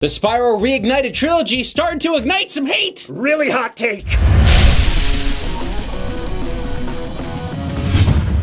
The Spyro Reignited Trilogy starting to ignite some hate! Really hot take!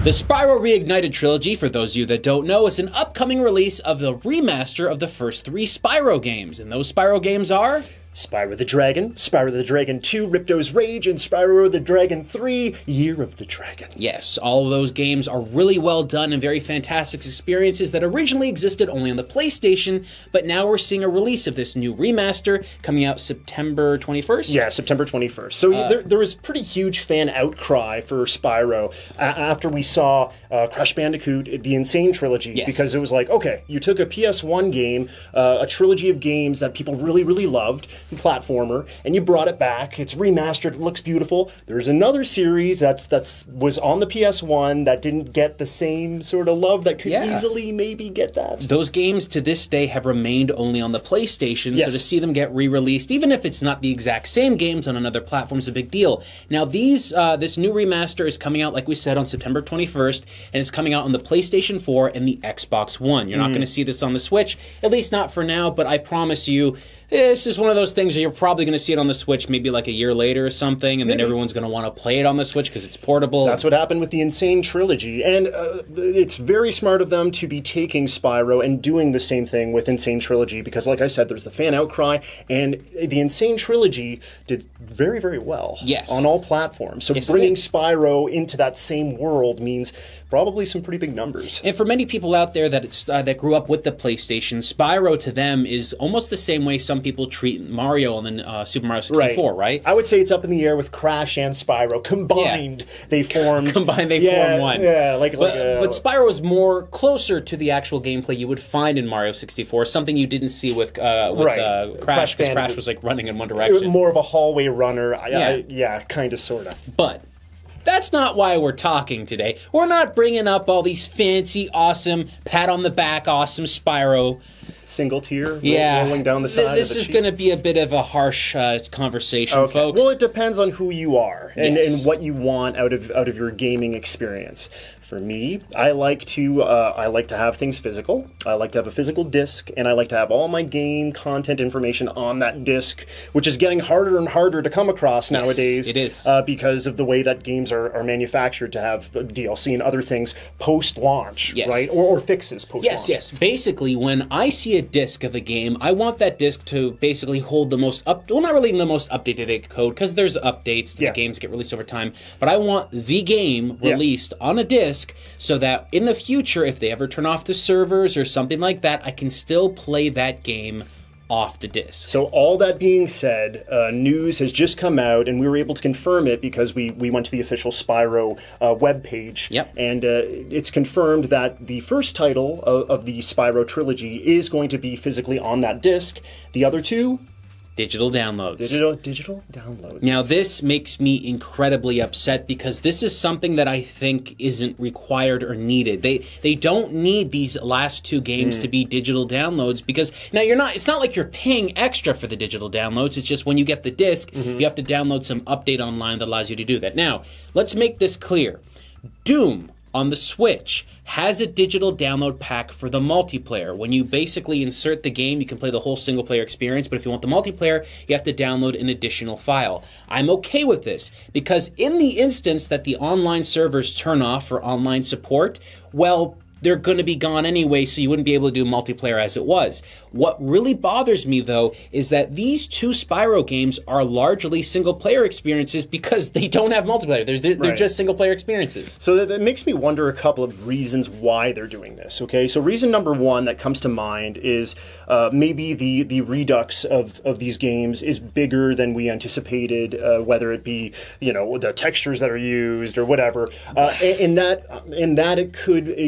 The Spyro Reignited Trilogy, for those of you that don't know, is an upcoming release of the remaster of the first three Spyro games. And those Spyro games are... Spyro the Dragon, Spyro the Dragon 2, Ripto's Rage, and Spyro the Dragon 3, Year of the Dragon. Yes, all of those games are really well done and very fantastic experiences that originally existed only on the PlayStation, but now we're seeing a release of this new remaster coming out September 21st? Yeah, September 21st. So there was pretty huge fan outcry for Spyro after we saw Crash Bandicoot, the Insane Trilogy, Yes. because it was like, okay, you took a PS1 game, a trilogy of games that people really, really loved, platformer, and you brought it back. It's remastered. It looks beautiful. There's another series that's was on the PS1 that didn't get the same sort of love that could easily maybe get that. Those games to this day have remained only on the PlayStation, Yes. so to see them get re-released, even if it's not the exact same games on another platform, is a big deal. Now, this new remaster is coming out, like we said, on September 21st, and it's coming out on the PlayStation 4 and the Xbox One. You're not going to see this on the Switch, at least not for now, but I promise you, this is one of those things where you're probably going to see it on the Switch maybe like a year later or something, and then everyone's going to want to play it on the Switch because it's portable. That's what happened with the Insane Trilogy, and it's very smart of them to be taking Spyro and doing the same thing with Insane Trilogy, because like I said, there's the fan outcry, and the Insane Trilogy did very, very well on all platforms. So bringing Spyro into that same world means probably some pretty big numbers. And for many people out there that grew up with the PlayStation, Spyro to them is almost the same way some people treat Mario on the Super Mario 64, right? I would say it's up in the air with Crash and Spyro. Combined, they formed... form one. Yeah, but Spyro is more closer to the actual gameplay you would find in Mario 64, something you didn't see with Crash, because Crash was like running in one direction. More of a hallway runner. Kind of, sort of. But... that's not why we're talking today. We're not bringing up all these fancy, awesome, pat on the back, awesome Spyro. Single tear rolling down the side. This is going to be a bit of a harsh conversation, folks. Well, it depends on who you are and what you want out of your gaming experience. For me, I like to have things physical. I like to have a physical disc, and I like to have all my game content information on that disc, which is getting harder and harder to come across nowadays. It is because of the way that games are manufactured to have DLC and other things post-launch, right? Or fixes post-launch. Yes. Basically, when I see a disc of a game, I want that disc to basically hold the most not really the most up-to-date code, because there's updates, the games get released over time, but I want the game released on a disc so that in the future, if they ever turn off the servers or something like that, I can still play that game off the disc. So all that being said, news has just come out, and we were able to confirm it because we went to the official Spyro webpage. And it's confirmed that the first title of the Spyro trilogy is going to be physically on that disc. The other two... digital downloads. Digital downloads. Now, this makes me incredibly upset because this is something that I think isn't required or needed. They don't need these last two games to be digital downloads, because now it's not like you're paying extra for the digital downloads. It's just when you get the disc, you have to download some update online that allows you to do that. Now, let's make this clear. Doom on the Switch has a digital download pack for the multiplayer. When you basically insert the game, you can play the whole single-player experience, but if you want the multiplayer, you have to download an additional file. I'm okay with this, because in the instance that the online servers turn off for online support, well, they're going to be gone anyway, so you wouldn't be able to do multiplayer as it was. What really bothers me, though, is that these two Spyro games are largely single-player experiences because they don't have multiplayer. They're just single-player experiences. So that makes me wonder a couple of reasons why they're doing this, okay? So reason number one that comes to mind is maybe the redux of these games is bigger than we anticipated, whether it be, the textures that are used or whatever. In that it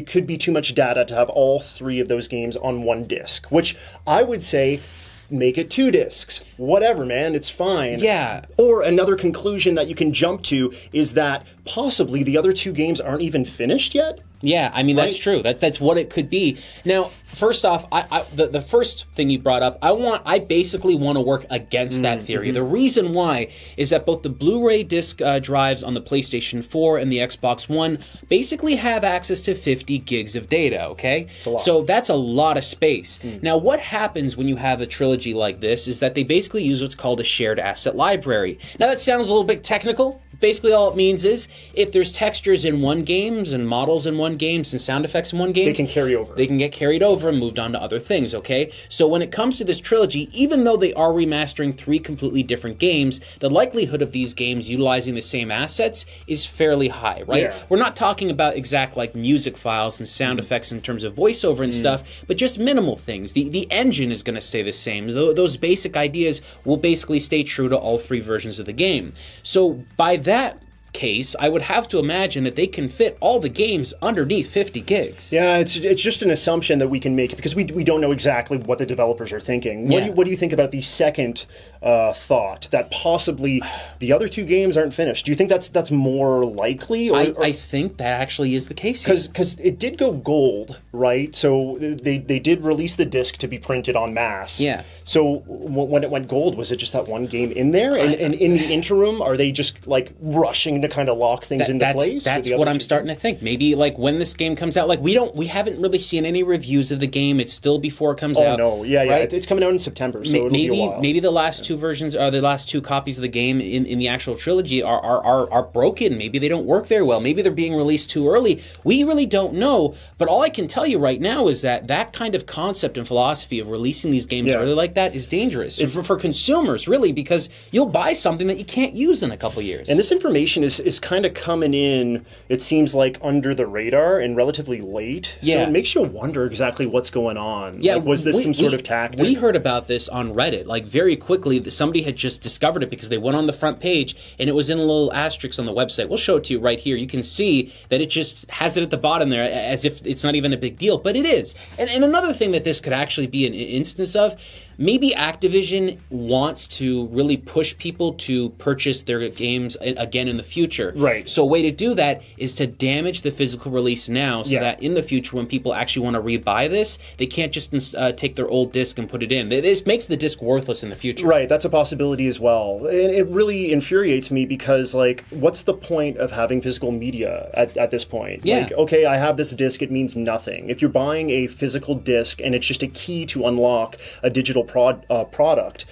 could be too much data to have all three of those games on one disc, which I would say make it 2 discs. Whatever, man, it's fine. Yeah. Or another conclusion that you can jump to is that possibly the other 2 games aren't even finished yet. Yeah, I mean, Right? that's true. That's what it could be. Now, first off, the first thing you brought up, I basically want to work against that theory. The reason why is that both the Blu-ray disc drives on the PlayStation 4 and the Xbox One basically have access to 50 gigs of data, okay? a lot. So that's a lot of space. Now, what happens when you have a trilogy like this is that they basically use what's called a shared asset library. Now, that sounds a little bit technical. Basically, all it means is if there's textures in one games and models in one games and sound effects in one game, They can carry over. They can get carried over and moved on to other things, okay? So when it comes to this trilogy, even though they are remastering 3 completely different games, the likelihood of these games utilizing the same assets is fairly high, right? Yeah. We're not talking about exact like music files and sound effects in terms of voiceover and stuff, but just minimal things. The engine is going to stay the same. Those basic ideas will basically stay true to all 3 versions of the game. So by that case, I would have to imagine that they can fit all the games underneath 50 gigs. Yeah, it's just an assumption that we can make because we don't know exactly what the developers are thinking. Yeah. What do you think about the second thought that possibly the other 2 games aren't finished? Do you think that's more likely? Or, I think that actually is the case here. because it did go gold, right? So they did release the disc to be printed en masse. Yeah. So when it went gold, was it just that one game in there? And in the interim, are they just like rushing to kind of lock things into place? That's what I'm starting to think. Maybe like when this game comes out, like we haven't really seen any reviews of the game. It's still before it comes out. Oh no, yeah, right? it's coming out in September, so it'll be a while. Maybe the last 2 versions, or the last 2 copies of the game in the actual trilogy are broken. Maybe they don't work very well. Maybe they're being released too early. We really don't know. But all I can tell you right now is that kind of concept and philosophy of releasing these games early like that is dangerous for consumers, really, because you'll buy something that you can't use in a couple years. And this information is kind of coming in, it seems like, under the radar and relatively late. Yeah. So it makes you wonder exactly what's going on. Yeah, Like, was this some sort of tactic? We heard about this on Reddit, like very quickly. Somebody had just discovered it because they went on the front page and it was in a little asterisk on the website. We'll show it to you right here. You can see that it just has it at the bottom there as if it's not even a big deal, but it is. And another thing that this could actually be an instance of, maybe Activision wants to really push people to purchase their games again in the future. Right. So a way to do that is to damage the physical release now so that in the future when people actually want to rebuy this, they can't just take their old disc and put it in. This makes the disc worthless in the future. Right, that's a possibility as well. And it really infuriates me because, like, what's the point of having physical media at this point? Yeah. Like, okay, I have this disc, it means nothing. If you're buying a physical disc and it's just a key to unlock a digital product,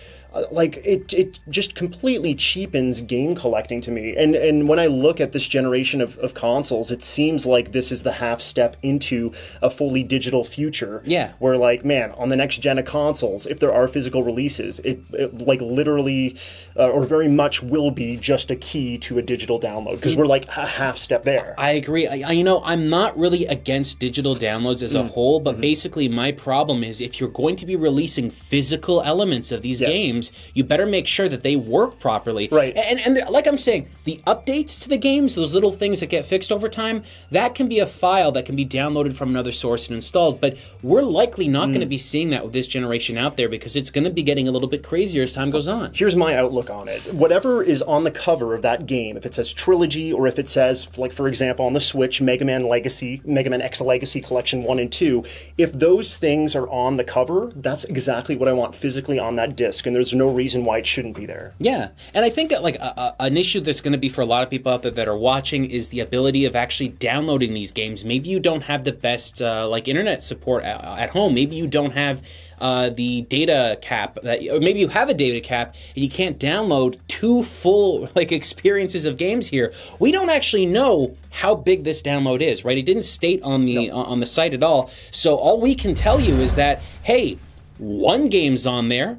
like it just completely cheapens game collecting to me. And when I look at this generation of consoles, it seems like this is the half step into a fully digital future. Yeah. Where, like, man, on the next gen of consoles, if there are physical releases, it like literally or very much will be just a key to a digital download because we're like a half step there. I agree. I'm not really against digital downloads as a whole, but basically my problem is if you're going to be releasing physical elements of these games, you better make sure that they work properly. Right. And like I'm saying, the updates to the games, those little things that get fixed over time, that can be a file that can be downloaded from another source and installed, but we're likely not going to be seeing that with this generation out there because it's going to be getting a little bit crazier as time goes on. Here's my outlook on it. Whatever is on the cover of that game, if it says Trilogy or if it says, like, for example, on the Switch, Mega Man X Legacy Collection 1 and 2, if those things are on the cover, that's exactly what I want physically on that disc, and there's no reason why it shouldn't be there. Yeah, and I think like an issue that's going to be for a lot of people out there that are watching is the ability of actually downloading these games. Maybe you don't have the best like internet support at home. Maybe you don't have the data cap, or maybe you have a data cap and you can't download 2 full like experiences of games here. We don't actually know how big this download is, right? It didn't state on the on the site at all. So all we can tell you is that, hey, one game's on there.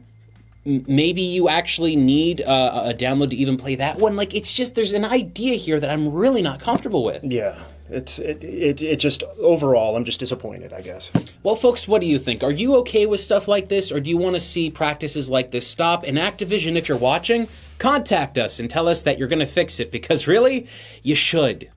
Maybe you actually need a download to even play that one. Like, it's just, there's an idea here that I'm really not comfortable with. Yeah. It just, overall, I'm just disappointed, I guess. Well, folks, what do you think? Are you okay with stuff like this, or do you want to see practices like this stop? And Activision, if you're watching, contact us and tell us that you're going to fix it, because really, you should.